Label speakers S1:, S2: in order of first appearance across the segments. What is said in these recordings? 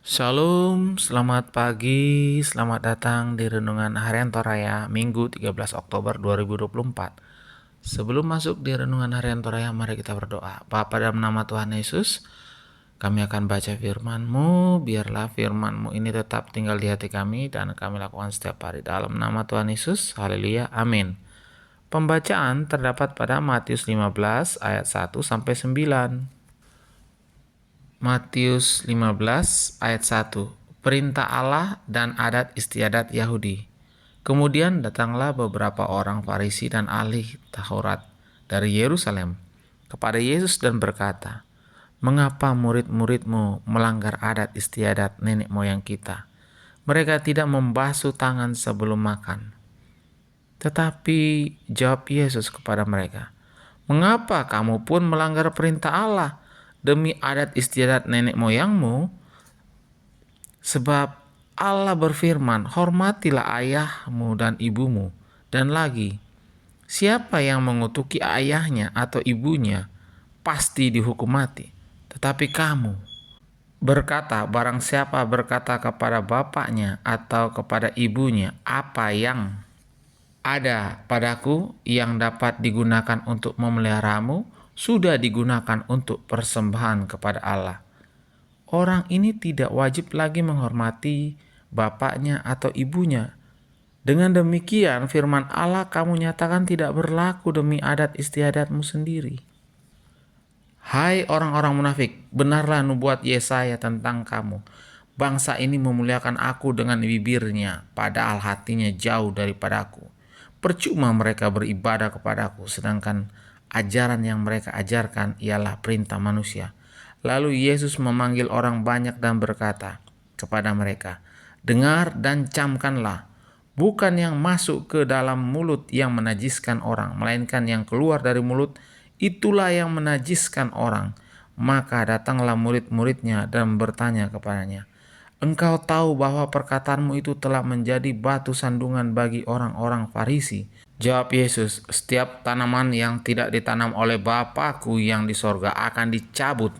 S1: Shalom, selamat pagi, selamat datang di Renungan Harian Toraya Minggu 13 Oktober 2024. Sebelum masuk di Renungan Harian Toraya, mari kita berdoa. Bapa, dalam nama Tuhan Yesus, kami akan baca firman-Mu, biarlah firman-Mu ini tetap tinggal di hati kami dan kami lakukan setiap hari. Dalam nama Tuhan Yesus, haleluya, amin. Pembacaan terdapat pada Matius 15 ayat 1 sampai 9. Matius 15 ayat 1. Perintah Allah dan adat istiadat Yahudi. Kemudian datanglah beberapa orang Farisi dan ahli Taurat dari Yerusalem kepada Yesus dan berkata, "Mengapa murid-muridmu melanggar adat istiadat nenek moyang kita? Mereka tidak membasuh tangan sebelum makan." Tetapi jawab Yesus kepada mereka, "Mengapa kamu pun melanggar perintah Allah demi adat istiadat nenek moyangmu? Sebab Allah berfirman, hormatilah ayahmu dan ibumu. Dan lagi, siapa yang mengutuki ayahnya atau ibunya pasti dihukum mati. Tetapi kamu berkata, barang siapa berkata kepada bapaknya atau kepada ibunya, apa yang ada padaku yang dapat digunakan untuk memeliharamu, sudah digunakan untuk persembahan kepada Allah. Orang ini tidak wajib lagi menghormati bapaknya atau ibunya. Dengan demikian firman Allah kamu nyatakan tidak berlaku demi adat istiadatmu sendiri. Hai orang-orang munafik, benarlah nubuat Yesaya tentang kamu. Bangsa ini memuliakan aku dengan bibirnya, padahal hatinya jauh daripadaku. Percuma mereka beribadah kepadaku, sedangkan ajaran yang mereka ajarkan ialah perintah manusia. Lalu Yesus memanggil orang banyak dan berkata kepada mereka, "Dengar dan camkanlah, bukan yang masuk ke dalam mulut yang menajiskan orang, melainkan yang keluar dari mulut, itulah yang menajiskan orang." Maka datanglah murid-muridnya dan bertanya kepadanya, "Engkau tahu bahwa perkataanmu itu telah menjadi batu sandungan bagi orang-orang Farisi." Jawab Yesus, "Setiap tanaman yang tidak ditanam oleh Bapa-Ku yang di sorga akan dicabut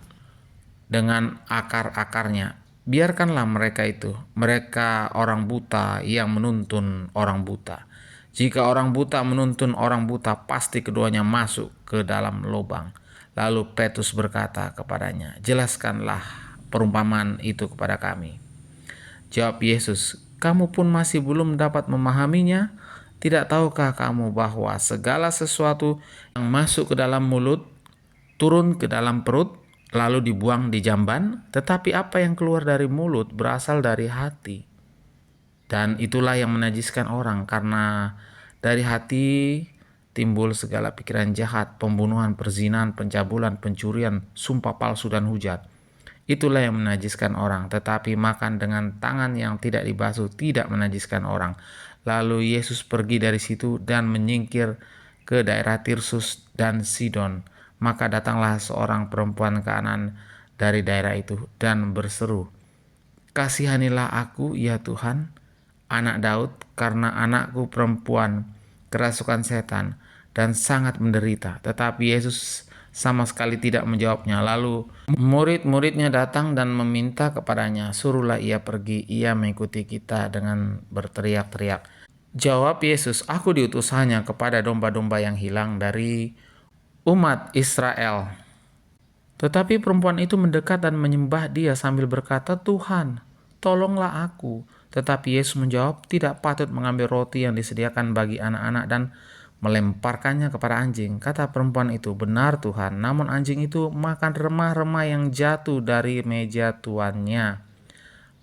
S1: dengan akar-akarnya. Biarkanlah mereka itu, mereka orang buta yang menuntun orang buta. Jika orang buta menuntun orang buta, pasti keduanya masuk ke dalam lubang." Lalu Petrus berkata kepadanya, "Jelaskanlah perumpamaan itu kepada kami." Jawab Yesus, "Kamu pun masih belum dapat memahaminya? Tidak tahukah kamu bahwa segala sesuatu yang masuk ke dalam mulut turun ke dalam perut, lalu dibuang di jamban? Tetapi apa yang keluar dari mulut berasal dari hati. Dan itulah yang menajiskan orang, karena dari hati timbul segala pikiran jahat, pembunuhan, perzinahan, pencabulan, pencurian, sumpah palsu, dan hujat. Itulah yang menajiskan orang, tetapi makan dengan tangan yang tidak dibasuh tidak menajiskan orang." Lalu Yesus pergi dari situ dan menyingkir ke daerah Tirsus dan Sidon. Maka datanglah seorang perempuan Kanaan dari daerah itu dan berseru, "Kasihanilah aku, ya Tuhan, anak Daud, karena anakku perempuan kerasukan setan dan sangat menderita." Tetapi Yesus sama sekali tidak menjawabnya. Lalu murid-muridnya datang dan meminta kepadanya, "Suruhlah ia pergi, ia mengikuti kita," dengan berteriak-teriak. Jawab Yesus, "Aku diutus hanya kepada domba-domba yang hilang dari umat Israel." Tetapi perempuan itu mendekat dan menyembah dia sambil berkata, "Tuhan, tolonglah aku." Tetapi Yesus menjawab, "Tidak patut mengambil roti yang disediakan bagi anak-anak dan melemparkannya kepada anjing." Kata perempuan itu, "Benar Tuhan, namun anjing itu makan remah-remah yang jatuh dari meja tuannya."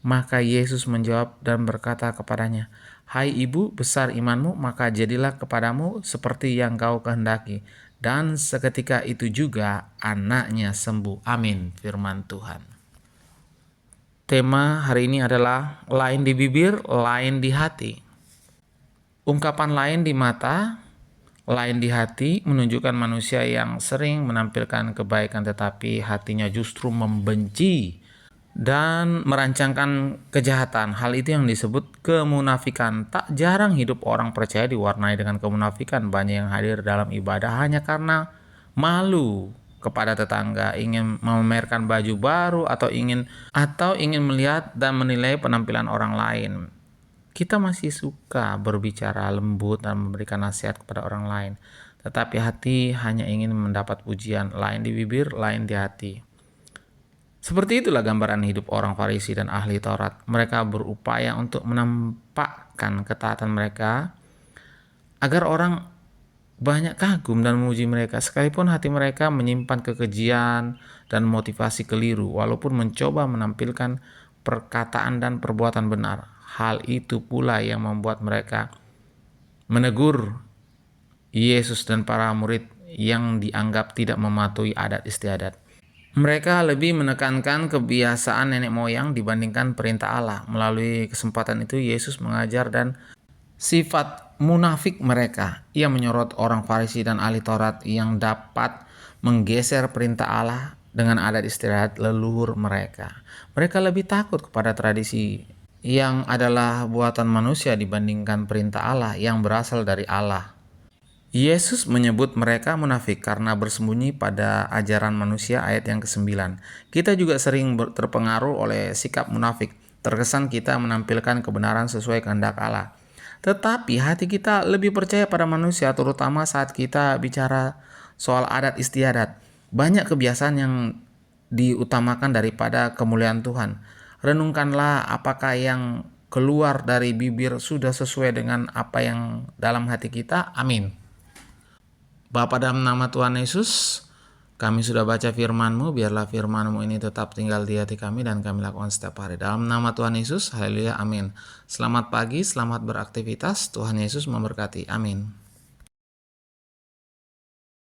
S1: Maka Yesus menjawab dan berkata kepadanya, "Hai ibu, besar imanmu, maka jadilah kepadamu seperti yang kau kehendaki." Dan seketika itu juga anaknya sembuh. Amin. Firman Tuhan. Tema hari ini adalah lain di bibir, lain di hati. Ungkapan lain di mata, lain di hati menunjukkan manusia yang sering menampilkan kebaikan tetapi hatinya justru membenci dan merancangkan kejahatan. Hal itu yang disebut kemunafikan. Tak jarang hidup orang percaya diwarnai dengan kemunafikan. Banyak yang hadir dalam ibadah hanya karena malu kepada tetangga, ingin memamerkan baju baru, atau ingin melihat dan menilai penampilan orang lain. Kita masih suka berbicara lembut dan memberikan nasihat kepada orang lain, tetapi hati hanya ingin mendapat pujian, lain di bibir, lain di hati. Seperti itulah gambaran hidup orang Farisi dan ahli Taurat. Mereka berupaya untuk menampakkan ketaatan mereka agar orang banyak kagum dan memuji mereka, sekalipun hati mereka menyimpan kekejian dan motivasi keliru, walaupun mencoba menampilkan perkataan dan perbuatan benar. Hal itu pula yang membuat mereka menegur Yesus dan para murid yang dianggap tidak mematuhi adat istiadat. Mereka lebih menekankan kebiasaan nenek moyang dibandingkan perintah Allah. Melalui kesempatan itu Yesus mengajar dan sifat munafik mereka. Ia menyorot orang Farisi dan ahli Taurat yang dapat menggeser perintah Allah dengan adat istiadat leluhur mereka. Mereka lebih takut kepada tradisi yang adalah buatan manusia dibandingkan perintah Allah yang berasal dari Allah. Yesus menyebut mereka munafik karena bersembunyi pada ajaran manusia, ayat yang ke-9. Kita juga sering terpengaruh oleh sikap munafik. Terkesan kita menampilkan kebenaran sesuai kehendak Allah. Tetapi hati kita lebih percaya pada manusia, terutama saat kita bicara soal adat istiadat. Banyak kebiasaan yang diutamakan daripada kemuliaan Tuhan. Renungkanlah apakah yang keluar dari bibir sudah sesuai dengan apa yang dalam hati kita. Amin. Bapa, dalam nama Tuhan Yesus, kami sudah baca firman-Mu, biarlah firman-Mu ini tetap tinggal di hati kami dan kami lakukan setiap hari. Dalam nama Tuhan Yesus, haleluya, amin. Selamat pagi, selamat beraktivitas, Tuhan Yesus memberkati, amin.